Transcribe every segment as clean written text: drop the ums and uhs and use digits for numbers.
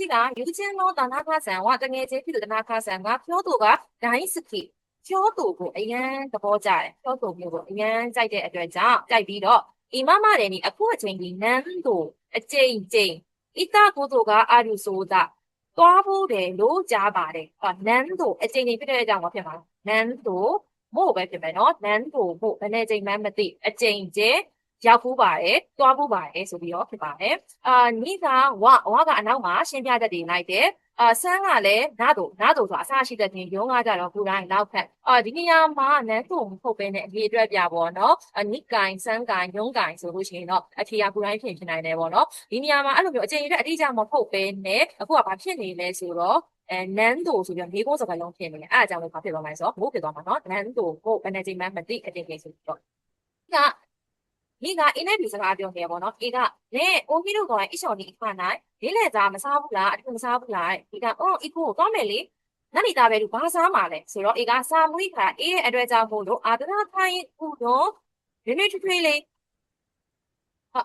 제가 유진로 다나가산과 등의 제피도 다나가산과 표도가 나이스키 표도고 이런 더보자 표도고 이런 자이의 어쩌자 자이비로 이마마레니 아쿠아쟁이 난도 어제이제 이따 고도가 아주 쏘다 또아보래 로자바래 난도 어제니 필요하다고 표현 난도 뭐 배표면어 난도 뭐 배내쟁만 맞디 어제이제 ရောက်ဖို့ပါတယ်တွားဖို့ပါတယ်ဆိုပြီးတော့ဖြစ်ပါတယ်နိကဝကအနောက်မှာရှင်းပြတတ်တယ်လိုက်တယ်ဆန်းကလည်းနားတို့ဆိုတာအစရှိတဲ့တင်ရုံးကကြတော့ကိုယ်တိုင်းနောက်ဖက်ဒီနေရာမှာနန်းတို့မဟုတ်ပဲနဲ့အရေးအတွက်ပြပေါ့နော်နိကိုင်ဆန်းကိုင်ရုံးကိုင်ဆိုလို့ရှိရင်တော့အထေကကိုယ်တိုင်းဖြစ်နိုင်တယ်ပေါ့နော်ဒီနေရာမှာအဲ့လိုမျိုးအကျဉ်းရတဲ့အတိအကျမဟုတ်ပဲနဲ့အခုကဘာဖြစ်နေလဲဆိုတော့နန်းတို့ဆိုပြီးတော့၄ခုစကားလုံးဖြစ်နေတယ်အဲ့အကြောင်းကိုဘာဖြစ်သွားမလဲဆိုတော့ဘိုးဖြစ်သွားမှာနော်နန်းတို့ကိုဘယ်နဲ့ချိန်မှမသိအတင်ကြီးဆိုပြီးတော့ကအင်းနဲ့ဒီစကားပြောနေပေါ့နော်အေကနဲ့အိုဟီတို့ကအစ်ချော်ဒီအခါနိုင်လေးလေသားမစားဘူးလားအတူမစားဘူးလားဒီကအီကိုသွားမယ်လေနာနီတာပဲလူဘာစားမှာလဲဆိုတော့အေကစာမွေးခါအေးရဲ့အတွက်ကြောင့်မို့လို့အာတနာခိုင်းဥတော့နွေနွေထွေးလေး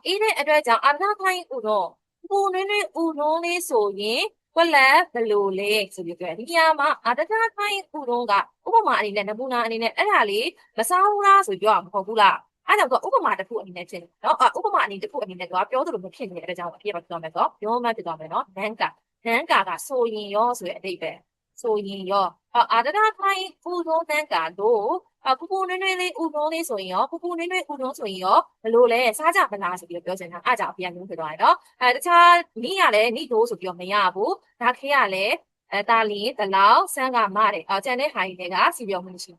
အေးတဲ့အတွက်ကြောင့်အာတနာခိုင်းဥတော့ကိုနွေနွေဥလုံးလေးဆိုရင်ကွက်လက်ဘလို့လဲဆိုပြီးပြောတယ်ဒီနေရာမှာအာတနာခိုင်းဥတော့ကဥပမာအနေနဲ့နမူနာအနေနဲ့အဲ့ဒါလေးမစားဘူးလားဆိုပြောရမှာမဟုတ်ဘူးလားအဲ့တော့ဥပမာတစ်ခုအနေနဲ့ဖြစ်နေနော်ဥပမာအနေတစ်ခုအနေနဲ့ကပြောသလိုမဖြစ်နေတဲ့အကြောင်းအဖြစ်ပါပြောမယ်ဆိုပြောမှဖြစ်သွားမယ်နော်နန်းကာကဆိုရင်ရောဆိုတဲ့အဓိပ္ပာယ်ဆိုရင်ရောအာတနာခိုင်းဥသောနန်းကာတို့ပူပူနွေ့နွေ့လေးဥသောလေးဆိုရင်ရောပူပူနွေ့နွေ့ဥသောဆိုရင်ရောဘလို့လဲစားကြမလားဆိုပြီးပြောချင်တာအားကြောင့်အပြန်မျိုးဖြစ်သွားတယ်နော်တခြားနီးရလဲနီးတို့ဆိုပြီးတော့မရဘူးဒါခေရလဲတာလီတလောက်ဆန်းကမတဲ့ကျန်တဲ့ဟာတွေကစီပြောမှုရှိ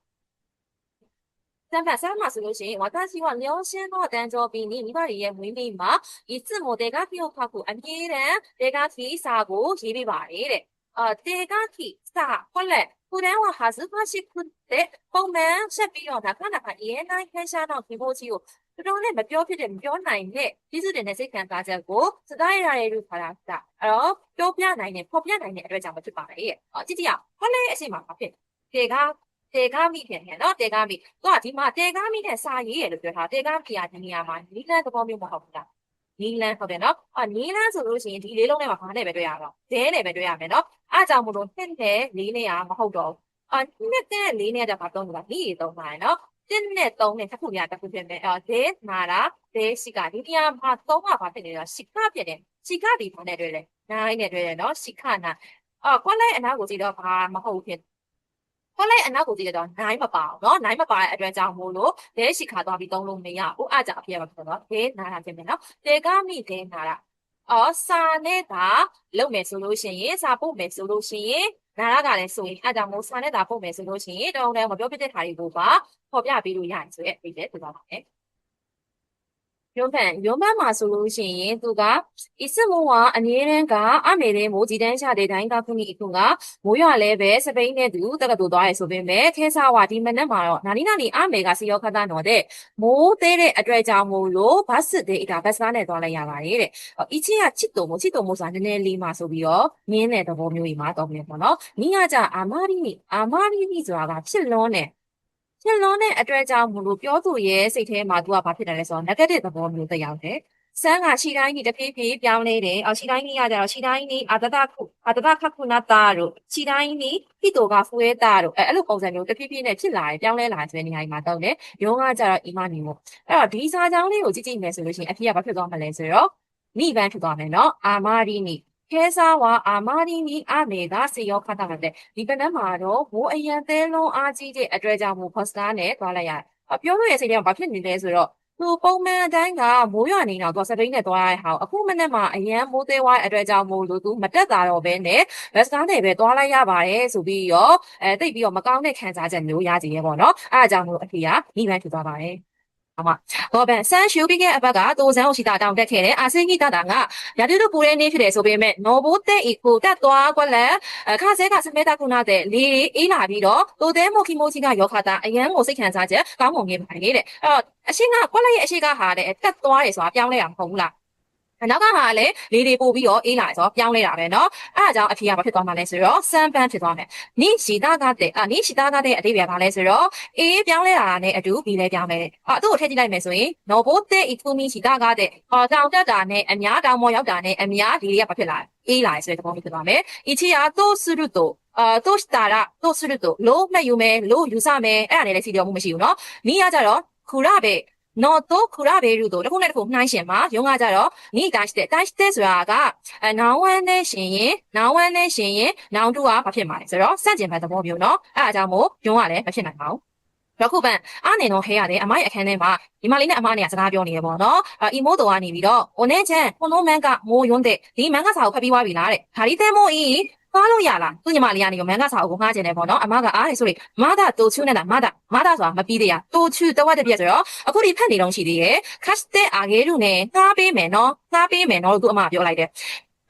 相反，三码是流行。我但希望聊先到单着比你把也每每嘛，一次莫大家比较靠谱，安一人大家提啥个是比白的，大家提啥过来，不然我还是发现困的，后面是比较他看也难看下到提不起哦。这种呢，目标ဖြစ်တယ်မပြောနိုင်နဲ့ဒီစုတင်တဲ့စိတ်ခံစားချက်ကိုစတိုင်းရရဲ့လူခါတာအဲ့တော့ပြောပြနိုင်တယ်ဖော်ပြနိုင်တဲ့အတွက်ကြောင့်မဖြစ်ပါနဲ့ကြည့်ကြည့်အောင်ဟောလေအရှိမှာဖြစ်တေကာမိဖြစ်နေနော်တေကာမိသူကဒီမှာတေကာမိနဲ့စာရေးရလို့ပြောထားတေကာမိကဒီနေရာမှာနီလန်းသဘောမျိုးမဟုတ်ဘူးလားနီလန်းဟုတ်တယ်နော်နီလန်းဆိုလို့ရှိရင်ဒီလေးလုံးထဲမှာဘာနဲ့ပဲတွေ့ရတော့ဒဲနဲ့ပဲတွေ့ရမယ်နော်အားကြောင့်မလို့နှစ်နဲ့လေးနဲ့မဟုတ်တော့ဘူးနှစ်နဲ့လေးနဲ့ကဘာသုံးလဲနီးသုံးပါရနော်တင်းနဲ့သုံးနဲ့တစ်ခုပြတစ်ခုဖြစ်မယ်ဒဲနာတာဒဲရှိကဒီနေရာမှာသုံးကဘာဖြစ်နေလဲရှိကဖြစ်တယ်ရှိကဒီဘာနဲ့တွေ့လဲနိုင်နဲ့တွေ့တယ်နော်ရှိခနာကွက်လိုက်အနာကိုကြည့်တော့ဘာမဟုတ်ဖြစ်ဟောလိုက်အနောက်ကိုကြည့်ရတော့နိုင်မပါဘူးเนาะနိုင်မပါတဲ့အတွက်ကြောင့်မို့လို့ဒဲရှိခါသွားပြီးသုံးလို့မရဘူးအားကြအဖြစ်ရမှာဖြစ်တော့ဒဲနာတာဖြစ်မယ်เนาะတေကမိဒဲနာတာစာနဲ့တာလုပ်မယ်ဆိုလို့ရှိရင်စာပို့မယ်ဆိုလို့ရှိရင်နာရကလည်းဆိုရင်အားကြောင့်မို့စာနဲ့တာပို့မယ်ဆိုလို့ရှိရင်တောင်းတန်းမပြောပြတဲ့ခါတွေကိုပါဖော်ပြပေးလို့ရတယ်ဆိုရဲ့ပြည့်တယ်ပြသွားပါမယ်原版嘛ဆိုလို့ရှိရင်သူကဤစမိုးကအငြင်းတန်းကအမေတဲ့မိုးကြီးတန်းချတဲ့တိုင်းကခုနှစ်အခုကမိုးရွာလဲပဲစပိန်နဲ့တူတက္ကသိုလ်သွားရဲဆိုပေမဲ့ခဲစားဝါဒီမနက်မှာတော့နာနီအမေကစီရောခတ်သားတော့တဲ့မိုးသေးတဲ့အတွေ့အကြုံမို့လို့ဘတ်စစ်တဲ့ဒါဘတ်စကားနဲ့သွားလိုက်ရပါတယ်တဲ့အချင်းကချစ်တုံမို့ဆိုတာနည်းနည်းလေးမှဆိုပြီးတော့ငင်းတဲ့သဘောမျိုးကြီးမှာတော့ပြင်ပေါ့နော်နီးကကြအာမာရီဆိုတာကဖြစ်လွန်းတဲ့အတွက်ကြောင့်မလို့ပြောသူရဲ့စိတ်ထဲမှာသူကဘာဖြစ်တယ်လဲဆိုတော့ negative သဘောမျိုးတက်ရောက်တယ်။ဆန်းကခြိတိုင်းကြီးတဖြည်းဖြည်းပြောင်းလဲတယ်။ခြိတိုင်းကြီးကကြတော့ခြိတိုင်းကြီးအာတခခုနာတာတို့ခြိတိုင်းကြီးဟိတိုကဖူရဲတာတို့အဲ့လိုပုံစံမျိုးတဖြည်းဖြည်းနဲ့ဖြစ်လာတယ်ပြောင်းလဲလာတယ်ဆိုတဲ့နေရာမှာတော့လေရုံးကကြတော့အီမနီမို့အဲ့တော့ဒီစာကြောင်းလေးကိုကြည့်မယ်ဆိုလို့ရှိရင်အဖေကဘာဖြစ်သွားမလဲဆိုတော့နိဗ္ဗာန်ဖြစ်သွားမယ်နော်အာမာရီနိခဲစားဝါအာမာရီနီအမေကစေရောခတ်တာတဲ့ဒီကနေ့မှာတော့ဘိုးအရန်သဲလုံးအားကြီးတဲ့အတွေ့အကြုံကိုဖော်စတာနဲ့သွားလိုက်ရတယ်ပြောလို့ရစိတ်ထဲမှာဘာဖြစ်နေလဲဆိုတော့သူပုံမှန်အတိုင်းကမိုးရွာနေတော့သူစပိန်နဲ့သွားရတဲ့ဟာအခုမနေ့မှာအရန်မိုးသေးဝါအတွေ့အကြုံမို့လို့သူမတက်တာတော့ပဲနဲ့ဘက်စကားနဲ့ပဲသွားလိုက်ရပါတယ်ဆိုပြီးရောတိတ်ပြီးတော့မကောင်းတဲ့ခံစားချက်မျိုးရကြည့်ရဲပေါ့နော်အဲအကြောင်းမို့အဖေကမိဘဖြစ်သွားပါတယ်ဟောဗန်ဆန်ရှူပြီးခဲ့အဘကတိုဇန်ကိုရှိတာတောင်းတက်ခဲ့တယ်အာစိကြီးတတာကရာတူတူပူတဲ့နေ့ဖြစ်တယ်ဆိုပေမဲ့နော်ဘိုးတဲ့ဤကိုတက်သွားကွက်လက်ခါစဲကစမဲတာခုနာတဲ့လေအေးလာပြီးတော့တိုတဲမိုခီမိုချီကယောခတာအရန်ကိုစိတ်ခံစားချက်ကောင်းမွန်နေပါလေတဲ့အဲ့တော့အရှိကကွက်လက်ရဲ့အရှိကဟာတဲ့တက်သွားတယ်ဆိုတာပြောင်းလဲရမှာမဟုတ်ဘူးလား နောက်ကဟာလည်းလေတွေပို့ပြီးတော့အေးလာဆိုတော့ပြောင်းလဲတာပဲเนาะအဲ့ဒါကြောင့်အဖြေကဘာဖြစ်သွားမှာလဲဆိုတော့စမ်းပန်းဖြစ်သွားမယ်နိရှိတာကနိရှိတာကအတိပ္ပယ်ဘာလဲဆိုတော့အေးပြောင်းလဲတာနဲ့အတူ B လည်းပြောင်းလဲတယ်သူ့ကိုထည့်ကြည့်လိုက်မယ်ဆိုရင်နော်ဘိုးတဲ့ဤသူမီရှိတာကတောင်တက်တာနဲ့အများတောင်ပေါ်ရောက်တာနဲ့အများဒီတွေကဘာဖြစ်လာအေးလာဆိုတဲ့သဘောမျိုးဖြစ်သွားမယ်အချီကတော့စုရုတော့တော့စတာရတော့စုရုတော့လို့မှတ်ယူမယ်လို့ယူဆမယ်အဲ့ဒါနဲ့လည်းစီတော်မှုမရှိဘူးเนาะနီးရကြတော့ခူရပဲနော်တော့ခူရဘေရုတို့တစ်ခုနဲ့တစ်ခုနှိုင်းရှင်မှာရုံးကကြတော့နိတိုင်းတဲ့ဆိုတာကနောင်ဝမ်းနဲ့ရှင်ရင်နောင်တူကဘာဖြစ်မှာလဲဆိုတော့စန့်ကျင်ဘက်သဘောမျိုးเนาะအဲ့အကြောင်းမို့ရုံးကလည်းမဖြစ်နိုင်ပါဘူးတော့ခုပန်အားနေတော့ဟဲရတယ်အမိုက်အခန်းထဲမှာဒီမလေးနဲ့အမနဲ့စကားပြောနေရပေါ့နော်အီမိုတော်ကနေပြီးတော့ဟိုနဲ့ချန်ဟိုလုံးမန်းကမိုးယွန်းတဲ့ဒီမန်းကစာကိုဖတ်ပြီးသွားပြီလားတဲ့ခါဒီတဲမိုးအီသွားလို့ရလားသူညီမလေးကနေမန်းကစာအုပ်ကိုငှားကျင်တယ်ပေါ့နော်အမကအားတယ်ဆိုလေမတာတိုချူနဲ့လားမတာဆိုတာမပြီးသေးရတိုချူတဝက်တစ်ပြက်ဆိုတော့အခုဒီဖက်နေတော့ရှိသေးရဲ့ခတ်တဲ့အာဂဲလူနဲ့ငှားပေးမယ်နော်လို့သူအမပြောလိုက်တယ်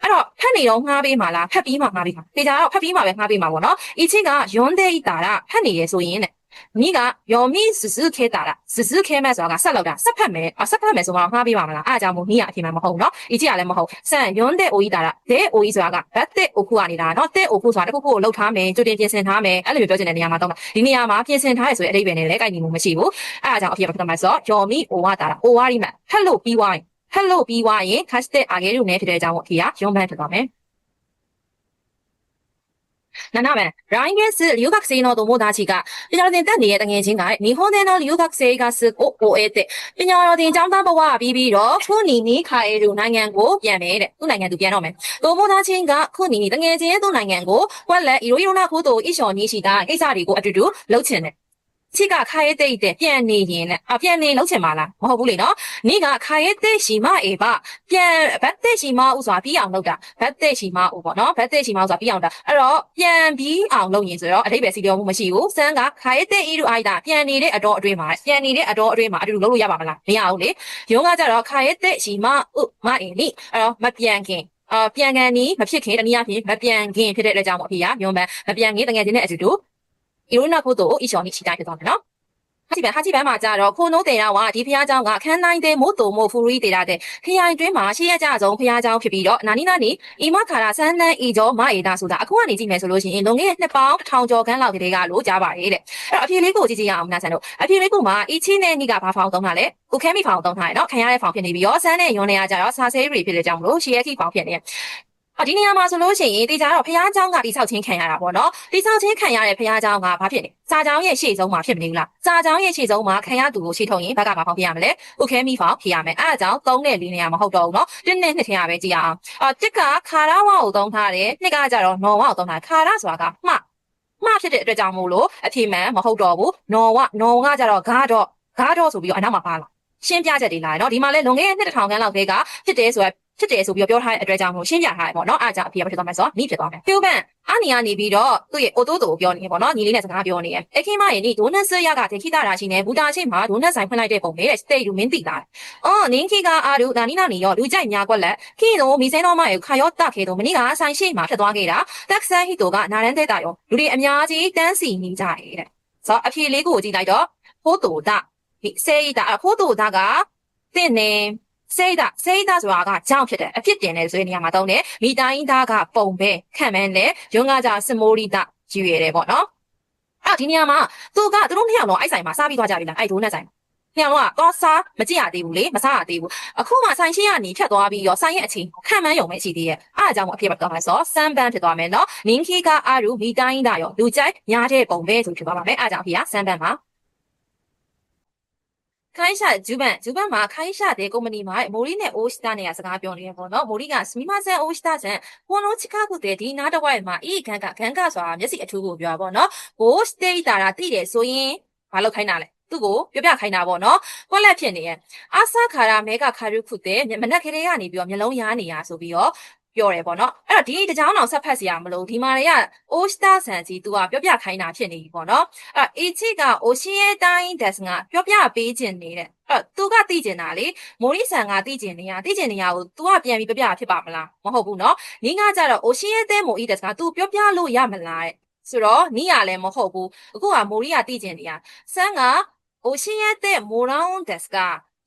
အဲ့တော့ဖက်နေတော့ငှားပေးမှာလားဖက်ပြီးမှငှားပေးမှာတေချာတော့ဖက်ပြီးမှပဲငှားပေးမှာပေါ့နော်အီချင်းကယွန်းတဲ့ဤတာရဖက်နေရဆိုရင်တဲ့你个要米是开打了，是开买啥个啥老的，啥拍卖说嘛，哪边嘛啦？俺家母你啊，听嘛冇好喏，以前也来冇好，三用的我一打了，对我一啥个，白的我苦啊你啦，喏对我苦啥的，苦老他们，就点变成他们，俺那边标准的你亚嘛懂嘛？你亚嘛变成他所以那边的那个你没去过，俺家偏不他妈说，要米我打了，我里面 ，Hello BY，开始的阿个路呢，就在讲我去啊，用不知道没？那么，让应该是留学生呢都冇大气噶，比较点等你的眼睛爱，你好呢留学生个是我的，比较点长大不话比比咯，可你开路那眼过变没的，都那眼都变了没，都冇大气噶，可你的眼睛都那眼过，原来一路那好多一小年纪的，一下里过就老钱的。这个开的变年人了变年老钱嘛啦，我好不理喏。你个开的起码一把变白的起码有啥必要的？白的起码有啵喏，白的起码有啥必要的？变必要老人是咯，这边是了我们是有三个开的一路挨的变年的多对嘛，变年的多对嘛，就老路也罢啦，没有嘞。用个这咯开的起码有嘛一年，没变更。变个你没撇开的你也撇，没变更撇的来讲我撇呀，明白？没变更等下今天就做。有那个都一小年期待得到的喏。他这边嘛家咯，可能得啦话，ဒီဖျားเจ้าကခန်းတိုင်းတဲ့မို့တော်မို့ဖူရီတဲ့တဲ့ခရိုင်တွင်းမှာရှေ့ရကြဆုံးဖျားเจ้าဖြစ်ပြီးတော့နာနီအီမခါရာဆန်းတန်းအီကျော်မအေတာဆိုတာအခုကနေကြည့်မယ်ဆိုလို့ရှိရင်လုံခဲ့နှစ်ပေါင်း1000ကျော်ခန်းလောက်ကလေးကလို့ကြားပါတယ်တဲ့အဲ့တော့အဖြေလေးကိုကြည့်ကြည့်ရအောင်နာဆန်တို့အဖြေလေးကိုမှာအီချင်းနဲ့နီကဘာဖောင်သုံးတာလဲကိုခဲမိဖောင်သုံးထားတယ်နော်ခံရတဲ့ဖောင်ဖြစ်နေပြီးတော့ဆန်းနဲ့ယွန်းနေရကြတော့စာဆဲရီဖြစ်တဲ့ကြောင့်မလို့ရှေ့ရခိဖောင်ဖြစ်နေဒီနေရာမှာဆိုလို့ရှိရင်တေချာတော့ဖျားเจ้าကတိဆောက်ချင်းခံရတာပေါ့နော်တိဆောက်ချင်းခံရတဲ့ဖျားเจ้าကဘာဖြစ်လဲစာเจ้าရဲ့ရှေ့ဆုံးမှာဖြစ်မနေဘူးလားစာเจ้าရဲ့ရှေ့ဆုံးမှာခံရသူကိုရှေ့ထုတ်ရင်ဘက်ကဘာဖောင်ဖြစ်ရမလဲဥခဲမိဖောင်ဖြစ်ရမယ်အဲ့ဒါကြောင့်သုံးတဲ့လေးနေရာမဟုတ်တော့ဘူးနော်တစ်နဲ့နှစ်ထင်ရပဲကြည့်ရအောင်တစ်ကခါရဝါကိုသုံးထားတယ်နှစ်ကကြတော့နော်ဝါကိုသုံးထားခါရဆိုတာကမှားဖြစ်တဲ့အတွက်ကြောင့်မို့လို့အဖြေမှန်မဟုတ်တော့ဘူးနော်ကကြတော့ဂါတော့ဆိုပြီးတော့အနောက်မှာပါလာရှင်းပြချက်တွေလာတယ်နော်ဒီမှာလဲလွန်ခဲ့တဲ့2000ခန်းလောက်ကဖြစ်တယ်ဆိုပြီးပြောထားတဲ့အတွက်ကြောင့်မို့ရှင်းပြထားတယ်ပေါ့နော်အားကြောင့်အဖေကဖြစ်သွားမယ်ဆိုတော့နီးဖြစ်သွားမယ်ပြုပန်အာနီကနေပြီးတော့သူ့ရဲ့အိုတိုကိုပြောနေတယ်ပေါ့နော်ညီလေးနဲ့စကားပြောနေတယ်အခင်းမရဲ့ဒီဒိုနတ်ဆရကတေခိတာရာရှိနေဘူတာရှိမှာဒိုနတ်ဆိုင်ဖွင့်လိုက်တဲ့ပုံပဲတဲ့စတိတ်လူမင်းသိတာနင်းခိကအာဒူဒါနီနာနီရောလူကြိုက်များကွက်လက်ခိတော့မီစဲတော်မရဲ့ခါရောတက်ခဲတော့မနီကဆိုင်ရှိမှာဖြစ်သွားခဲ့တာတက်ဆန်ဟီတိုကနာရန်တဲ့တာရောလူတွေအများကြီးတန်းစီနေကြတယ်တဲ့ဆိုတော့အဖြေလေးကိုကြည့်လိုက်တော့ဖိုးတိုတာဒီစေးတာဖိုးတိုတာကတင့်နေစေးတာဆိုတာကကြောင့်ဖြစ်တယ်အဖြစ်တင်တယ်ဆိုတဲ့နေရာမှာတောင်းတယ်မိတိုင်းသားကပုံပဲခံမှန်းတယ်ရုံးကကြစမိုးရီတာယူရတယ်ပေါ့နော်ဒီနေရာမှာသူတို့နှစ်ယောက်တော့အိုက်ဆိုင်မှာစားပြီးသွားကြပြီလားအဲ့ဒိုးနဲ့ဆိုင်နှစ်ယောက်တော့စားမကြည့်ရသေးဘူးလေမစားရသေးဘူးအခုမှဆိုင်ရှင်းကနေဖြတ်သွားပြီးတော့ဆိုင်ရဲ့အချိန်ခံမှန်းရုံပဲရှိသေးရဲ့အားအကြောင်းအဖြစ်ပတ်သွားမှာဆိုစမ်းပန်းဖြစ်သွားမယ်နော်နင်းခိကအာရူမိတိုင်းသားရောလူကြိုက်များတဲ့ပုံပဲဆိုဖြစ်သွားပါမယ်အားကြောင့်အဖေကစမ်းပန်းပါခိုင်းရှာဂျူဘန်မှာခိုင်းရှာတဲ့ကုမ္ပဏီမှာမိုရီနဲ့အိုးစတာနဲ့စကားပြောနေရပေါ့နော်မိုရီကစမီမဆန်အိုးစတာဆန်ဝန်လုံးချကာကုတဲ့ဒီနားတစ်ဝိုက်မှာဤခန်းကဆိုတာမျက်စိအထူးကိုပြောပါပေါ့နော်ကိုစတေးတာတိတယ်ဆိုရင်မလုပ်ခိုင်းတာလေသူ့ကိုပြခိုင်းတာပေါ့နော်ကွက်လက်ဖြစ်နေရဲ့အာဆာခါရာမဲကခါရုခုတဲ့မနက်ခလေးကနေပြီးတော့မျက်လုံးရားနေရဆိုပြီးတော့ပြောတယ်ပေါ့နော်အဲ့တော့ဒီတကြောင်အောင်ဆက်ဖက်စရာမလိုဒီမှာတွေကအိုးစတာဆန်စီသူကပြောခိုင်းတာဖြစ်နေပြီပေါ့နော်အဲ့အချီကအိုရှီရဲ့တိုင်းဒက်စကပြောပေးခြင်းနေတဲ့အဲ့သူကသိကျင်တာလေမိုရီဆန်ကသိကျင်နေရကို तू ကပြန်ပြီးပြဖြစ်ပါမလားမဟုတ်ဘူးเนาะနင်းကကြတော့အိုရှီရဲ့တဲမိုအီဒက်စက तू ပြောလို့ရမလားတဲ့ဆိုတော့နီးရလည်းမဟုတ်ဘူးအခုကမိုရီကသိကျင်နေရဆန်ကအိုရှီရဲ့တဲမိုရောင်းဒက်စက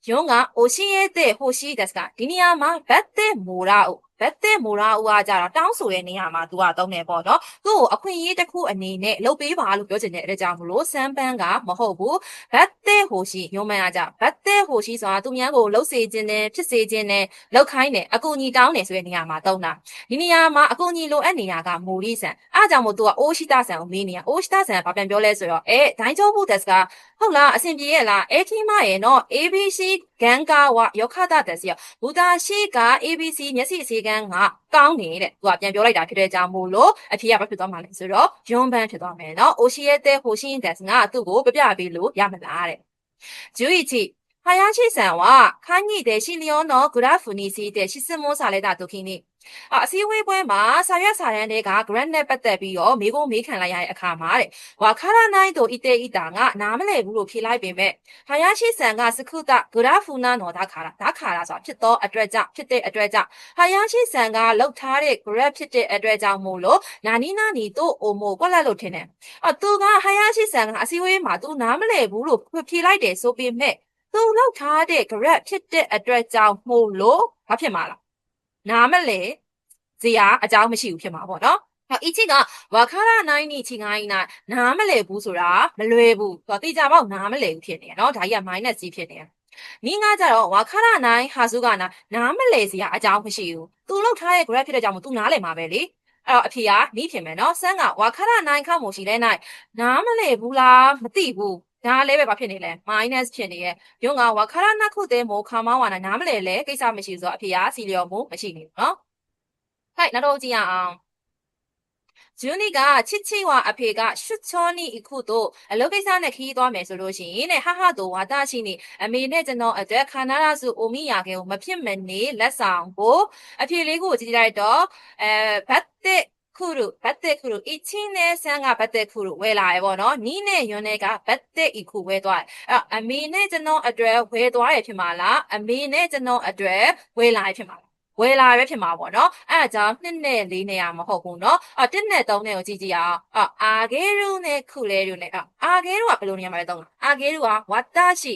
用が教えてほしいですがဒီနေရာမှာဘတ်တဲ့မိုရာဦးဘတ်တဲ့မိုရာဦးကကြတော့တောင်းဆိုတဲ့နေရာမှာသူကသုံးတယ်ပေါ့နော်သူ့ကိုအခွင့်အရေးတစ်ခုအနေနဲ့လုပ်ပေးပါလို့ပြောချင်တဲ့အတွက်ကြောင့်မလို့စမ်းပန်းကမဟုတ်ဘူးဘတ်တဲ့ဟိုရှိရုံမှန်ကကြဘတ်တဲ့ဟိုရှိဆိုတာသူများကိုလှုပ်စေခြင်းနဲ့ဖြစ်စေခြင်းနဲ့လှုပ်ခိုင်းတယ်အကူအညီတောင်းတယ်ဆိုတဲ့နေရာမှာသုံးတာဒီနေရာမှာအကူအညီလိုအပ်နေတာကမိုရီဆန်အားကြောင့်မို့သူကအိုရှိတာဆန်ကိုမေးနေတာအိုရှိတာဆန်ကဘာပြန်ပြောလဲဆိုတော့ဒိုင်းချိုးဘူးတက်စကဟုတ်လားအဆင်ပြေရဲ့လားခီမရဲ့နော် ABC ဂန်ကာဝယောခတာတက်စီရဘူတာရှိက ABC မျက်စိအစီကန်းကကောင်းနေတဲ့သူကပြန်ပြောလိုက်တာဖြစ်တဲ့ကြောင့်မို့လို့အဖေကဘာဖြစ်သွားမှာလဲဆိုတော့ယွန်ဘန်ဖြစ်သွားမယ်နော်အိုရှိရဲ့တဲ့ဟိုရှိရင်တက်စကသူ့ကိုပြပေးလို့ရမလားတဲ့11林さんは会議で資料のグラフについて質問されたときにအစည်းအဝေးပွဲမှာစာရွက်စာတမ်းတွေက grant နဲ့ပတ်သက်ပြီးတော့မိကုံးမေးခံလိုက်ရတဲ့အခါမှာတဲ့ဝါခါရနိုင်တို့အတေအတာကနားမလည်ဘူးလို့ဖြေလိုက်ပေမဲ့ဟာယာရှိဆန်ကစခုတဂရာဖူနာနော်ဒါခါလာဆိုတာဖြစ်သောအတွက်ကြောင့်ဖြစ်တဲ့အတွက်ကြောင့်ဟာယာရှိဆန်ကလောက်ထားတဲ့ graph ဖြစ်တဲ့အတွက်ကြောင့်မို့လို့နာနီနာနီတို့အိုမိုကွက်လက်လို့ထင်တယ်သူကဟာယာရှိဆန်ကအစည်းအဝေးမှာသူနားမလည်ဘူးလို့ဖြေလိုက်တယ်ဆိုပေမဲ့သူလောက်ထားတဲ့ graph ဖြစ်တဲ့အတွက်ကြောင့်မို့လို့ဘာဖြစ်မှာလားနားမလဲဇေယအကြောင်းမရှိဘူးဖြစ်မှာပေါ့နော်။အချစ်ကဝါခါရနိုင်နီချီငိုင်းနားမလဲဘူးဆိုတာမလွယ်ဘူး။သူတိကြပေါ့နားမလဲဘူးဖြစ်နေရနော်။ဒါကြီးက minus ကြီးဖြစ်နေရ။နီးငါကြတော့ဝါခါရနိုင်ဟာစုကနားမလဲစရာအကြောင်းမရှိဘူး။သူလောက်ထားတဲ့ graph ဖြစ်တဲ့ကြောင့်မို့သူနားလဲမှာပဲလေ။အဲ့တော့အဖေကနီးဖြစ်မယ်နော်။ဆန်းကဝါခါရနိုင်ခါမို့ရှိလဲနိုင်နားမလဲဘူးလားမသိဘူး။ဒါလည်းပဲဘာဖြစ်နေလဲ minus ဖြစ်နေရဲ့ရုံကဝါခါရနခုတဲ့မို့ခါမောင်းဝါနားမလဲလေကိစ္စမရှိဘူးဆိုတော့အဖေကစီလျော်မှုမရှိနေဘူးနော်ဟဲ့နောက်တော့ကြည့်ရအောင်ဂျူနီကချစ်ချီဝါအဖေကရှွတ်ချောနီအခုတို့အလုပ်ကိစ္စနဲ့ခီးသွားမယ်ဆိုလို့ရှိရင်တဲ့ဟာတို့ဝါတာရှိနေအမေနဲ့ကျွန်တော်အတွက်ခါနာရစုအိုမီယာကေကိုမဖြစ်မနေလက်ဆောင်ကိုအဖေလေးကိုကြည့်လိုက်တော့ဘတ်တဲ့ခုရုဘတ်တဲ့ခုရုအချင်းနဲ့ဆန်းကဘတ်တဲ့ခုရုဝဲလာရပေါ့နော်နီးနဲ့ယွန်းနဲ့ကဘတ်တဲ့အခုဝဲသွားတယ်အမေနဲ့ကျွန်တော်အတွက်ဝဲသွားရဖြစ်မှာလားအမေနဲ့ကျွန်တော်အတွက်ဝဲလာရဖြစ်မှာလားဝယ်လာပဲဖြစ်မှာပေါ့နော်အဲ့ဒါကြောင့်2နဲ့4နဲ့ရမဟုတ်ဘူးနော်1နဲ့3နဲ့ကိုကြည့်ကြည့်အောင်အာဂေရုနဲ့ခုလဲရုနဲ့အာဂေရုကဘယ်လိုနေရာမှာလဲသုံးအာဂေရုကဝတ္တရှိ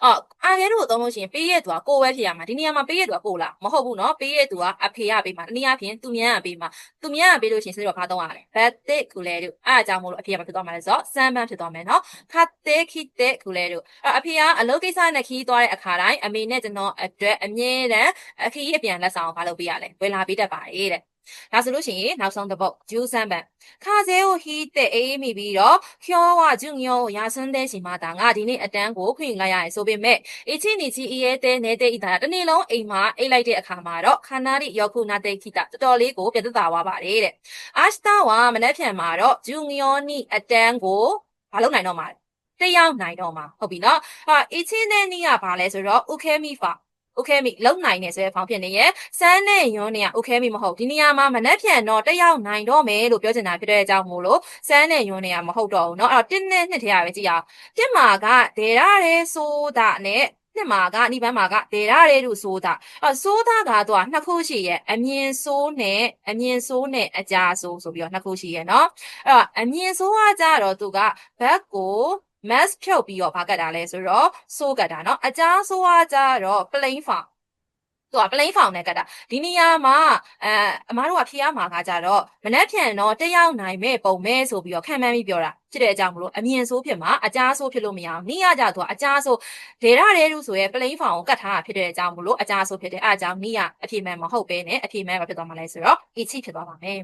အာဂေရုကိုသုံးလို့ရှိရင်ပေးရသူကကိုပဲဖြစ်ရမှာဒီနေရာမှာပေးရသူကကိုလားမဟုတ်ဘူးနော်ပေးရသူကအဖေကပေးမှာတနည်းအားဖြင့်သူမြန်းကပေးမှာသူမြန်းကပေးလို့ရှိရင်ဆိုတော့ဘာသုံးရလဲဘတ်တစ်ခုလဲရုအဲ့ဒါကြောင့်မို့လို့အဖေကမဖြစ်သွားမှာလဲဆိုတော့စမ်းပန်းဖြစ်သွားမယ်နော်ခတ်တဲ့ခိတဲ့ခုလဲရုအဖေကအလုပ်ကိစ္စနဲ့ခီးသွားတဲ့အခါတိုင်းအမေနဲ့ကျွန်တော်အတွက်အမြဲတမ်းအခီးအပြန်လက်ဆောင်ဘာလုပ်ပေးရလဲဝယ်လာပေးတတ်ပါတယ်တဲ့ဒါဆိုလို့ရှိရင်နောက်ဆုံးတစ်ပုတ်ဂျူးစမ်းပန်ခါစဲကိုဟီးတဲ့အေးမိပြီးတော့ကျောဝဂျုံယောရာဆွန်းတဲ့စီမာတာငါဒီနေ့အတန်းကိုခွင့်လိုက်ရရင်ဆိုပေမဲ့အချင်းနီချီအေးတဲ့နေတဲ့ဤတာတနေ့လုံးအိမ်မှာအိတ်လိုက်တဲ့အခါမှာတော့ခါနာရီယောခုနာတဲ့ခိတာတော်တော်လေးကိုပြတ်သက်သာသွားပါတယ်တဲ့အာစတာဝါမနေ့ပြန်မှာတော့ဂျုံယောနီအတန်းကိုဘာလုပ်နိုင်တော့မှာလဲတယောက်နိုင်တော့မှာဟုတ်ပြီနော်အချင်းတဲ့နီးကဘာလဲဆိုတော့ဥခဲမီဖာโอเคမိလုံနိုင်နေဆိုတဲ့ဖောင်ဖြစ်နေရဲ့စမ်းနဲ့ယွန်းเนี่ยโอเคမိမဟုတ်ဒီနေရာမှာမနှက်ဖြန်တော့တက်ရောက်နိုင်တော့မယ်လို့ပြောချင်တာဖြစ်တဲ့အကြောင်းမို့လို့စမ်းနဲ့ယွန်းเนี่ยမဟုတ်တော့ဘူးเนาะအဲ့တော့1နဲ့2ထဲရပဲကြည့်အောင်1မှာကဒေရရဲဆိုတာနဲ့နှစ်မှာကနိဗ္ဗာန်မှာကဒေရရဲလို့ဆိုတာဆိုတာကတော့နှစ်ခုရှိရဲ့အမြင်ဆိုးနဲ့အကြာဆိုးဆိုပြီးတော့နှစ်ခုရှိရဲ့เนาะအဲ့တော့အမြင်ဆိုးကကြတော့သူကဘက်ကိုmass ဖြုတ်ပြီးတော့ဘာကတ်တာလဲဆိုတော့ဆိုးကတ်တာเนาะအကြားဆိုးကကြတော့ plain form သူက plain form နဲ့ကတ်တာဒီနေရာမှာအမားတို့ကဖြေရမှာကကြတော့မနှက်ဖြန်တော့တက်ရောက်နိုင်မဲ့ပုံမဲဆိုပြီးတော့ခံမှန်းပြီးပြောတာဖြစ်တဲ့အကြောင်းမလို့အမြင်ဆိုးဖြစ်မှာအကြားဆိုးဖြစ်လို့မရအောင်နီးရကြသူကအကြားဆိုးဒေရရဲလူဆိုရဲ plain form ကိုကတ်ထားတာဖြစ်တဲ့အကြောင်းမလို့အကြားဆိုးဖြစ်တယ်အဲအကြောင်းနီးရအဖြေမှန်မဟုတ်ပဲနဲ့အဖြေမှန်ပဲဖြစ်သွားမှာလဲဆိုတော့ each ဖြစ်သွားပါမယ်